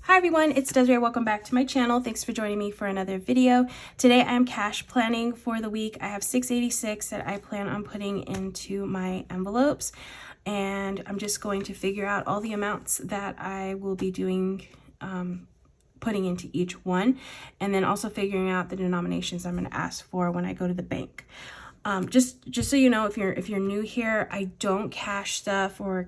Hi everyone, it's Desiree. Welcome back to my channel. Thanks for joining me for another video. Today I'm cash planning for the week. I have $686 that I plan on putting into my envelopes, and I'm just going to figure out all the amounts that I will be doing, putting into each one, and then also figuring out the denominations I'm going to ask for when I go to the bank. Just so you know, if you're new here, I don't cash stuff or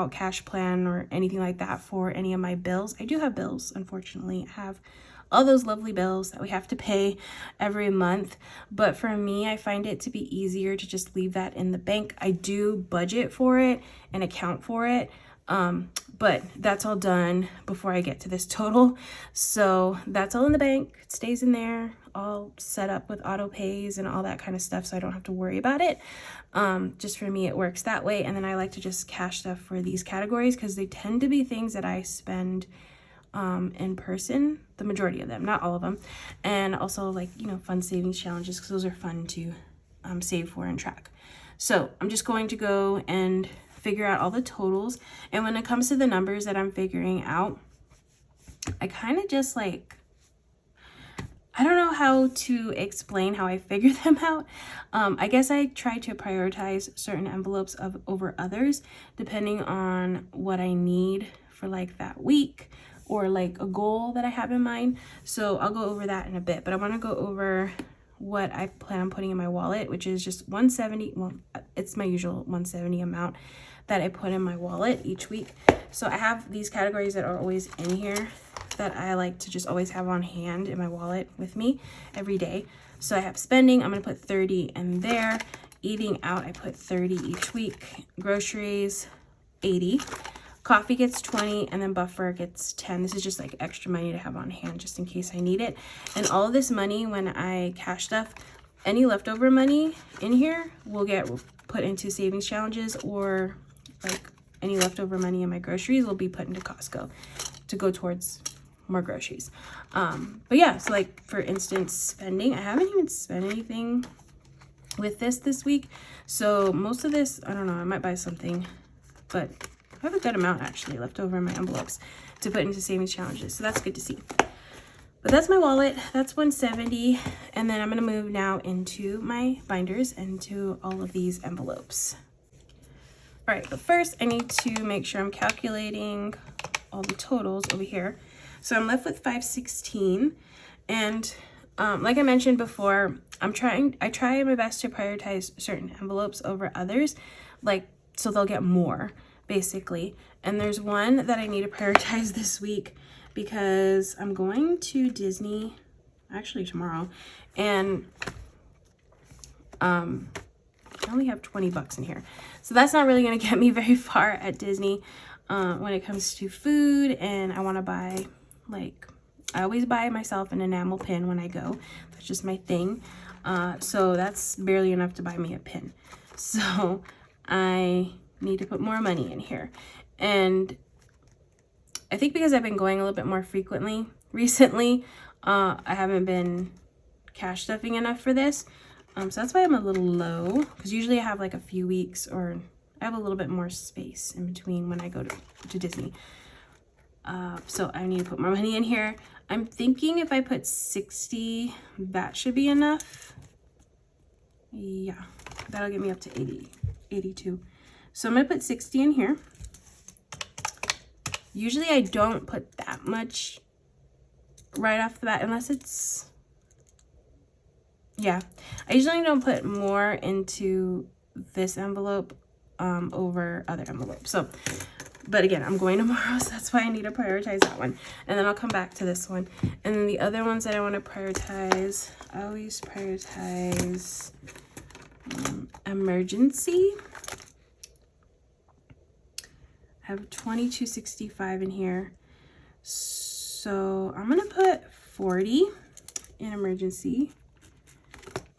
cash plan or anything like that for any of my bills. I do have bills, unfortunately. I have all those lovely bills that we have to pay every month, but for me, I find it to be easier to just leave that in the bank. I do budget for it and account for it, but that's all done before I get to this total. So that's all in the bank. It stays in there, all set up with auto pays and all that kind of stuff, so I don't have to worry about it. Just for me, it works that way. And then I like to just cash stuff for these categories because they tend to be things that I spend in person, the majority of them, not all of them. And also, like, you know, fun savings challenges, because those are fun to save for and track. So I'm just going to go and figure out all the totals. And when it comes to the numbers that I'm figuring out, I kind of just like, I don't know how to explain how I figure them out. I guess I try to prioritize certain envelopes over others depending on what I need for like that week or like a goal that I have in mind. So I'll go over that in a bit, but I want to go over what I plan on putting in my wallet, which is just $170. Well, it's my usual $170 amount that I put in my wallet each week. So I have these categories that are always in here that I like to just always have on hand in my wallet with me every day. So I have spending, I'm gonna put 30 in there. Eating out, I put 30 each week. Groceries, 80. Coffee gets 20, and then buffer gets 10. This is just like extra money to have on hand just in case I need it. And all of this money, when I cash stuff, any leftover money in here will get put into savings challenges, or like any leftover money in my groceries will be put into Costco to go towards more groceries. But yeah, so like for instance, spending, I haven't even spent anything with this week. So most of this, I don't know, I might buy something, but I have a good amount actually left over in my envelopes to put into savings challenges. So that's good to see. But that's my wallet, that's 170. And then I'm gonna move now into my binders and to all of these envelopes. All right, but first I need to make sure I'm calculating all the totals over here. So I'm left with 516, and like I mentioned before, I try my best to prioritize certain envelopes over others, like so they'll get more basically. And there's one that I need to prioritize this week because I'm going to Disney actually tomorrow, and I only have 20 bucks in here, so that's not really going to get me very far at Disney when it comes to food. And I want to buy, like, I always buy myself an enamel pin when I go. That's just my thing. So that's barely enough to buy me a pin. So I need to put more money in here. And I think because I've been going a little bit more frequently recently, I haven't been cash stuffing enough for this. So that's why I'm a little low, because usually I have like a few weeks, or I have a little bit more space in between when I go to Disney. So I need to put more money in here. I'm thinking if I put 60, that should be enough. Yeah, that'll get me up to 80, 82. So I'm gonna put 60 in here. Usually I don't put that much right off the bat, unless it's, yeah. I usually don't put more into this envelope over other envelopes. So, but again, I'm going tomorrow, so that's why I need to prioritize that one. And then I'll come back to this one. And then the other ones that I want to prioritize, I always prioritize emergency. I have 2265 in here. So I'm going to put 40 in emergency.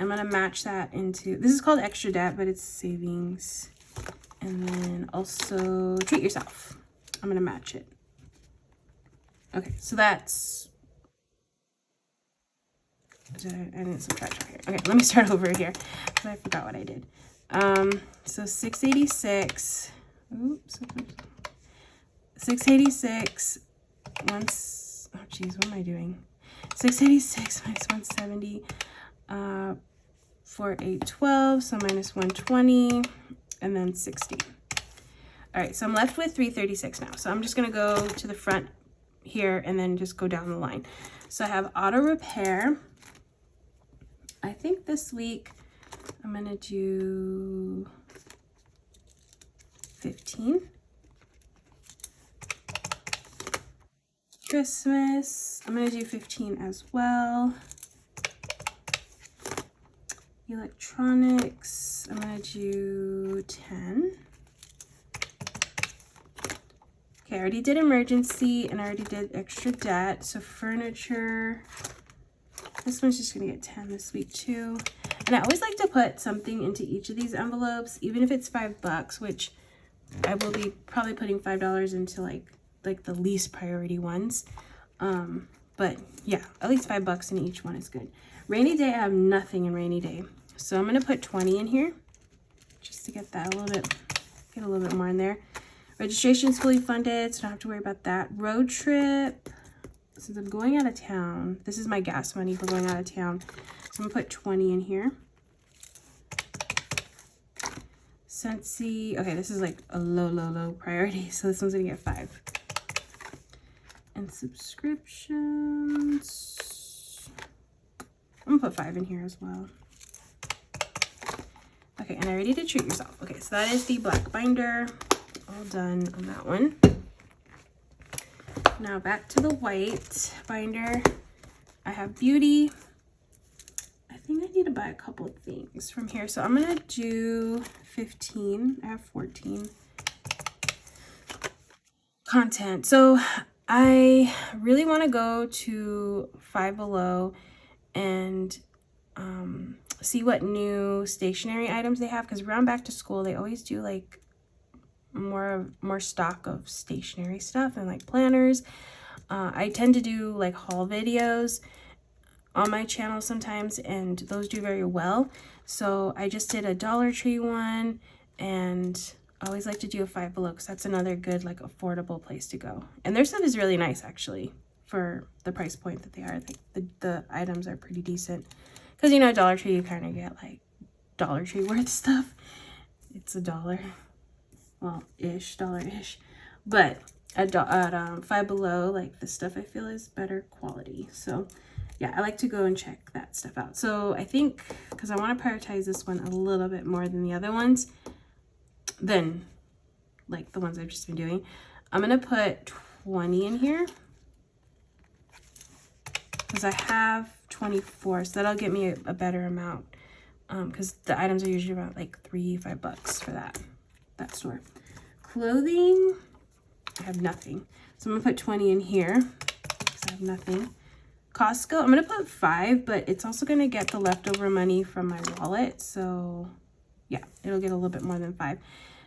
I'm going to match that into, this is called extra debt, but it's savings. And then also treat yourself. I'm gonna match it. Okay, so that's, I didn't subtract here. Okay, let me start over here because I forgot what I did. So 686, oops, 686 oh geez, what am I doing? 686 minus 170, 4812, so minus 120, and then 60. All right, so I'm left with 336 now. So I'm just gonna go to the front here and then just go down the line. So I have auto repair. I think this week I'm gonna do 15. Christmas, I'm gonna do 15 as well. Electronics, I'm gonna do 10. Okay, I already did emergency and I already did extra debt. So furniture, this one's just gonna get 10 this week too. And I always like to put something into each of these envelopes, even if it's $5, which I will be probably putting $5 into like the least priority ones. But yeah, at least $5 in each one is good. Rainy day, I have nothing in rainy day. So I'm gonna put 20 in here just to get that get a little bit more in there. Registration is fully funded, so don't have to worry about that. Road trip, since I'm going out of town, this is my gas money for going out of town. So I'm gonna put 20 in here. Scentsy, okay, this is like a low priority, so this one's gonna get 5. And subscriptions, I'm gonna put 5 in here as well. Okay, and I already did treat yourself. Okay, so that is the black binder. All done on that one. Now back to the white binder. I have beauty. I think I need to buy a couple of things from here. So I'm gonna do 15. I have 14. Content. So I really want to go to Five Below and see what new stationery items they have, because around back to school they always do like more stock of stationery stuff and like planners. I tend to do like haul videos on my channel sometimes, and those do very well. So I just did a Dollar Tree one, and I always like to do a Five Below because that's another good like affordable place to go. And their stuff is really nice actually for the price point that they are. Like the items are pretty decent, because you know Dollar Tree you kind of get like Dollar Tree worth stuff. It's $1. Well, dollar-ish, but at Five Below, like the stuff I feel is better quality. So yeah, I like to go and check that stuff out. So I think, because I want to prioritize this one a little bit more than the other ones, than like the ones I've just been doing, I'm gonna put 20 in here because I have 24, so that'll get me a better amount, because the items are usually around like $5 for that store. Clothing, I have nothing, so I'm gonna put 20 in here because I have nothing. Costco, I'm gonna put 5, but it's also gonna get the leftover money from my wallet, so yeah, it'll get a little bit more than 5.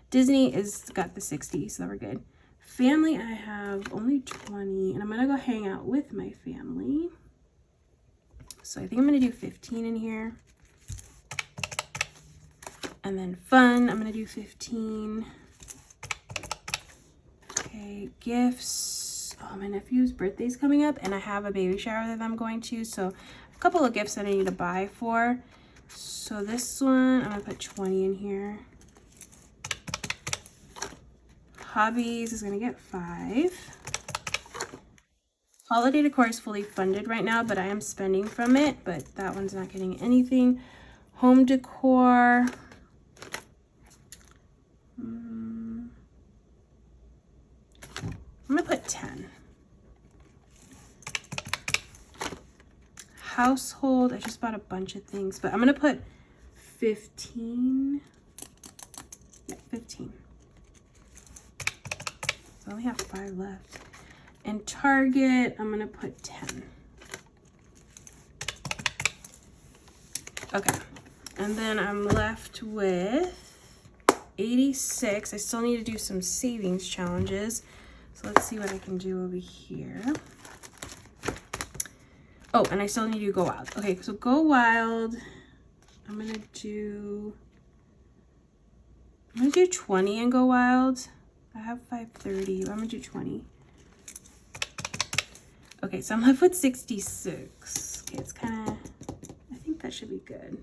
Disney is got the 60, so we're good. Family, I have only 20, and I'm gonna go hang out with my family, so I think I'm gonna do 15 in here. And then fun, I'm gonna do 15. Okay, gifts. Oh, my nephew's birthday's coming up, and I have a baby shower that I'm going to, so a couple of gifts that I need to buy for. So this one, I'm gonna put 20 in here. Hobbies is gonna get 5. Holiday decor is fully funded right now, but I am spending from it, but that one's not getting anything. Home decor. I'm gonna put 10. Household, I just bought a bunch of things, but I'm gonna put 15. Yeah, 15. So I only have 5 left. And Target, I'm gonna put 10. Okay, and then I'm left with 86. I still need to do some savings challenges. So let's see what I can do over here. Oh, and I still need to go wild. Okay, so go wild. I'm gonna do 20 and go wild. I have 530, but I'm gonna do 20. Okay, so I'm left with 66. Okay, it's kind of, I think that should be good.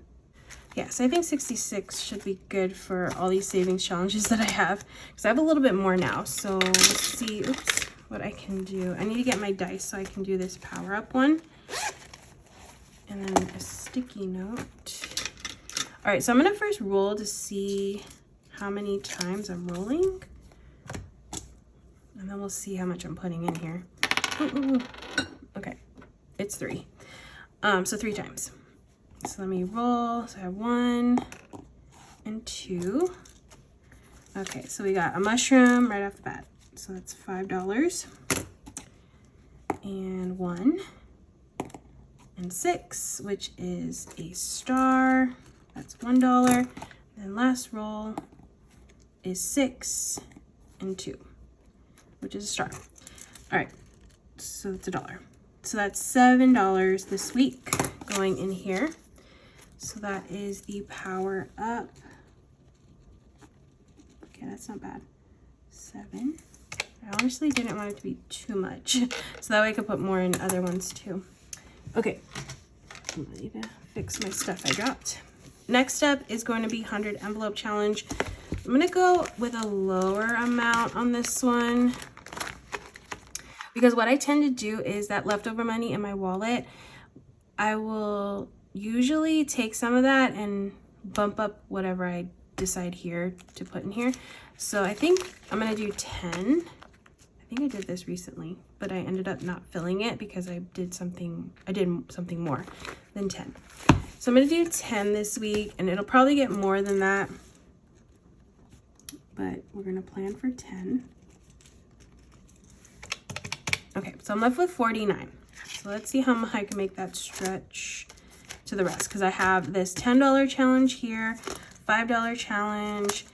Yeah, so I think 66 should be good for all these savings challenges that I have, because I have a little bit more now. So let's see, oops, what I can do. I need to get my dice so I can do this power up one. And then a sticky note. All right, so I'm gonna first roll to see how many times I'm rolling. And then we'll see how much I'm putting in here. Ooh. Okay, it's 3. So 3 times. So let me roll. So I have 1 and 2. Okay, so we got a mushroom right off the bat. So that's $5. And 1 and 6, which is a star. That's $1. And last roll is 6 and 2, which is a star. All right, so it's $1. So that's $7 this week going in here. So that is the power up. Okay, that's not bad. 7. I honestly didn't want it to be too much, so that way I could put more in other ones too. Okay, I need to fix my stuff I dropped. Next up is going to be 100 envelope challenge. I'm gonna go with a lower amount on this one, because what I tend to do is that leftover money in my wallet, I will usually take some of that and bump up whatever I decide here to put in here. So I think I'm gonna do 10. I think I did this recently, but I ended up not filling it because I did something more than 10. So I'm gonna do 10 this week, and it'll probably get more than that, but we're gonna plan for 10. Okay, so I'm left with 49. So let's see how much I can make that stretch to the rest, because I have this $10 challenge here, $5 challenge,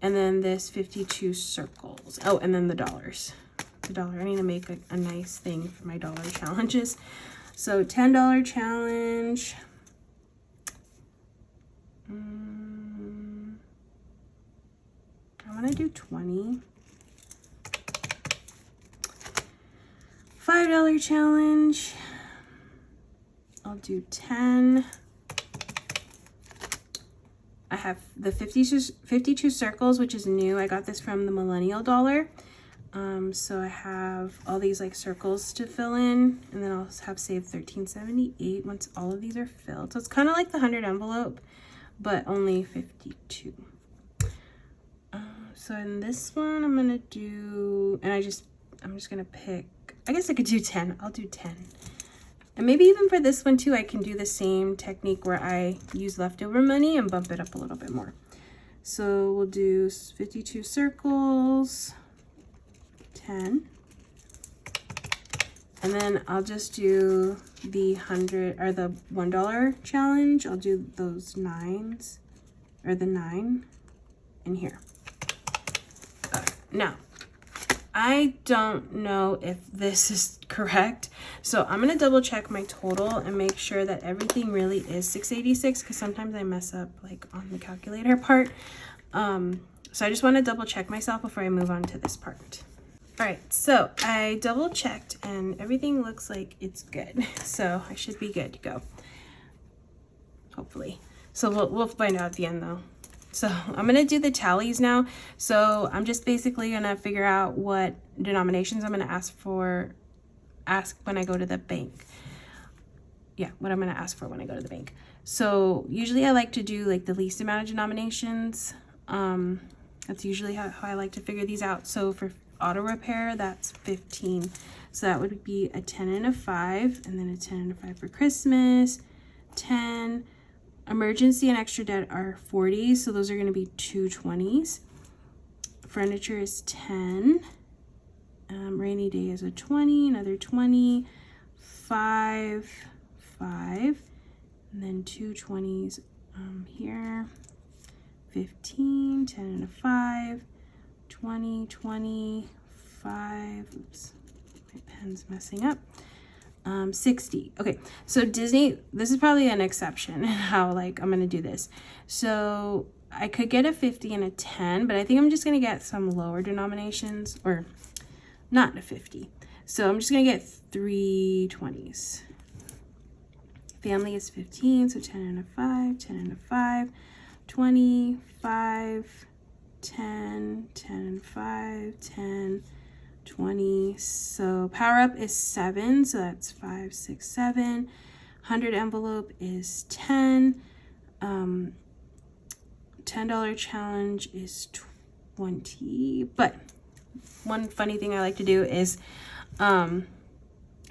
and then this 52 circles. Oh, and then the dollars. The dollar. I need to make a nice thing for my dollar challenges. So $10 challenge. I want to do 20. $5 challenge. I'll do 10. I have the 52 circles, which is new. I got this from the Millennial Dollar. So I have all these like circles to fill in, and then I'll have saved $13.78 once all of these are filled. So it's kind of like the 100 envelope, but only 52. So in this one, I'm gonna do, and I'm just gonna pick, I guess I could do 10. I'll do 10. And maybe even for this one too, I can do the same technique where I use leftover money and bump it up a little bit more. So we'll do 52 circles, 10. And then I'll just do the $1 challenge. I'll do those 9s, or the 9 in here. Now, I don't know if this is correct, so I'm gonna double check my total and make sure that everything really is 686, because sometimes I mess up like on the calculator part. So I just want to double check myself before I move on to this part. All right, so I double checked and everything looks like it's good, so I should be good to go, hopefully. So we'll find out at the end though. So I'm gonna do the tallies now. So I'm just basically gonna figure out what denominations I'm gonna ask when I go to the bank. Yeah, what I'm gonna ask for when I go to the bank. So usually I like to do like the least amount of denominations. That's usually how I like to figure these out. So for auto repair, that's 15. So that would be a 10 and a 5, and then a 10 and a 5 for Christmas, 10. Emergency and extra debt are 40, so those are going to be 2 20s. Furniture is 10. Rainy day is a 20, another 20, 5, 5, and then 2 20s here, 15, 10 and a 5, 20, 20, 5, oops, my pen's messing up. 60. Okay, so Disney, this is probably an exception in how like I'm gonna do this. So I could get a 50 and a 10, but I think I'm just gonna get some lower denominations, or not a 50. So I'm just gonna get 3 20s. Family is 15, so 10 and a 5, 10 and a 5, 20, 5, 10, 10 and 5, 10, 20. So power up is 7, so that's 5, 6, 7. 100 envelope is 10. $10 challenge is 20. But one funny thing I like to do is, I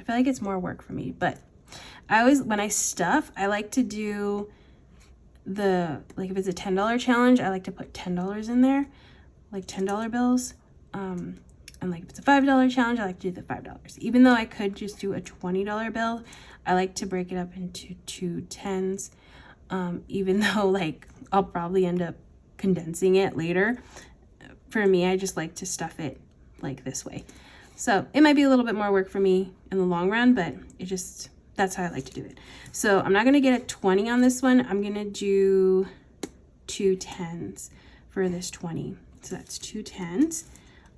feel like it's more work for me, but I always, when I stuff, I like to do the, like if it's a $10 challenge, I like to put $10 in there, like $10 bills. And like if it's a $5 challenge, I like to do the $5. Even though I could just do a $20 bill, I like to break it up into 2 10s. Even though like I'll probably end up condensing it later. For me, I just like to stuff it like this way. So it might be a little bit more work for me in the long run, but it just, that's how I like to do it. So I'm not gonna get a 20 on this one. I'm gonna do 2 10s for this 20. So that's 2 10s.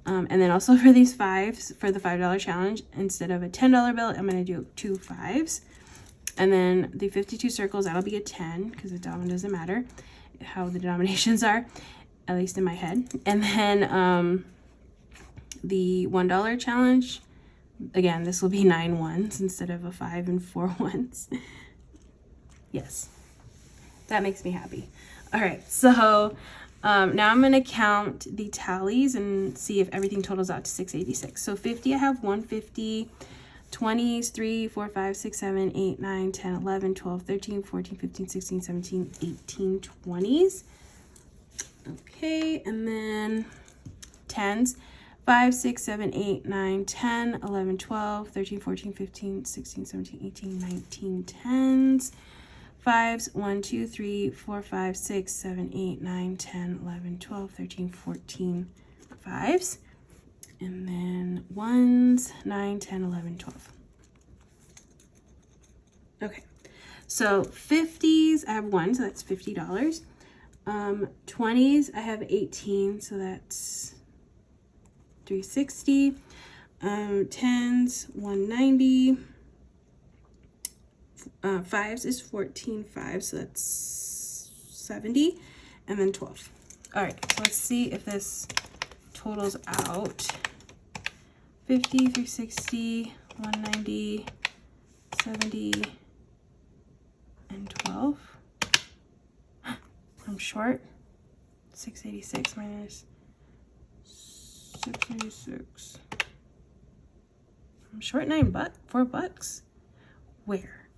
And then also for these 5s, for the $5 challenge, instead of a $10 bill, I'm gonna do 2 5s. And then the 52 circles, that'll be a 10, because the dom doesn't matter how the denominations are, at least in my head. And then the $1 challenge, again, this will be 9 1s instead of a 5 and 4 1s. Yes, that makes me happy. All right, so now I'm gonna count the tallies and see if everything totals out to 686. So 50, I have 150. 20s, 3, 4, 5, 6, 7, 8, 9, 10, 11, 12, 13, 14, 15, 16, 17, 18, 20s. Okay, and then 10s. 5, 6, 7, 8, 9, 10, 11, 12, 13, 14, 15, 16, 17, 18, 19, 10s. 5s, 1, 2, 3, 4, 5, 6, 7, 8, 9, 10, 11, 12, 13, 14 5s. And then 1s, 9, 10, 11, 12. Okay, so 50s, I have 1, so that's $50. 20s, I have 18, so that's $360. 10s, $190. 5s is 14 5, so that's $70. And then 12. All right, so let's see if this totals out. 50, 360, 190, 70, and 12. I'm short. 686 minus 686. I'm short $4. Where?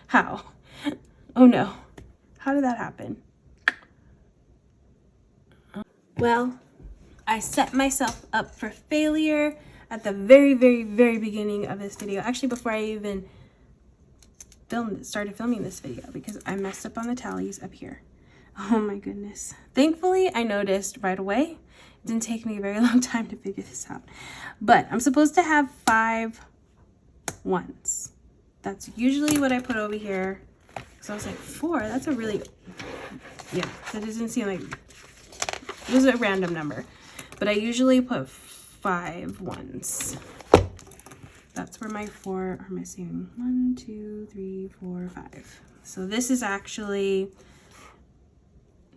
How? Oh no. How did that happen? Well, I set myself up for failure at the very beginning of this video. Actually, before I even started filming this video, because I messed up on the tallies up here. Oh my goodness. Thankfully, I noticed right away. It didn't take me a very long time to figure this out. But I'm supposed to have 5 1s. That's usually what I put over here. So I was like, 4, that's a really, yeah, that doesn't seem like, it was a random number. But I usually put 5 1s. That's where my 4 are missing. 1, 2, 3, 4, 5. So this is actually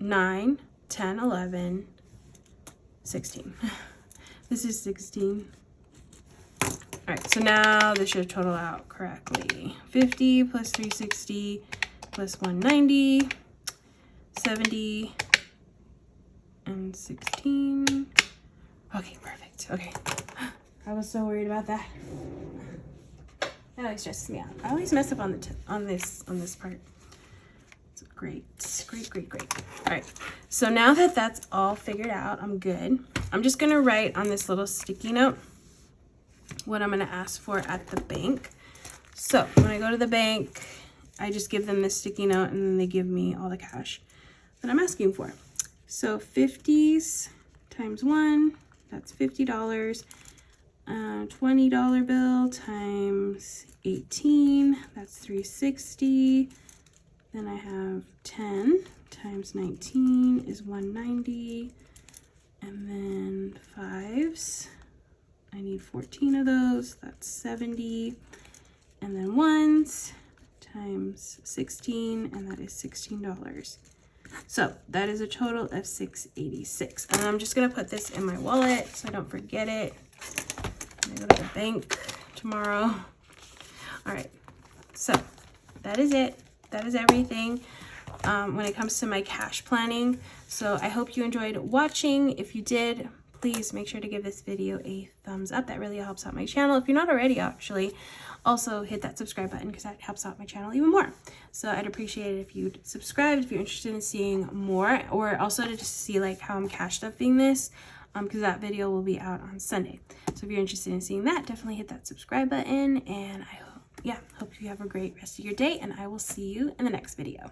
9, 10, 11, 16. This is 16. All right, so now this should total out correctly. 50 plus 360 plus 190, 70, and 16. Okay, perfect. Okay. I was so worried about that. That always stresses me out. I always mess up on this part. It's great. All right. So now that that's all figured out, I'm good. I'm just gonna write on this little sticky note what I'm gonna ask for at the bank. So when I go to the bank, I just give them this sticky note and then they give me all the cash that I'm asking for. So 50s times 1, that's $50. $20 bill times 18, that's $360. Then I have 10 times 19 is $190. And then 5s I need 14 of those. That's 70. And then ones times 16, and that is $16. So that is a total of $686. And I'm just gonna put this in my wallet so I don't forget it. I'm gonna go to the bank tomorrow. All right, so that is it. That is everything when it comes to my cash planning. So I hope you enjoyed watching. If you did, please make sure to give this video a thumbs up. That really helps out my channel. If you're not already, actually, also hit that subscribe button because that helps out my channel even more. So I'd appreciate it if you'd subscribe if you're interested in seeing more, or also to just see like how I'm cash stuffing this, because that video will be out on Sunday. So if you're interested in seeing that, definitely hit that subscribe button. And I hope you have a great rest of your day, and I will see you in the next video.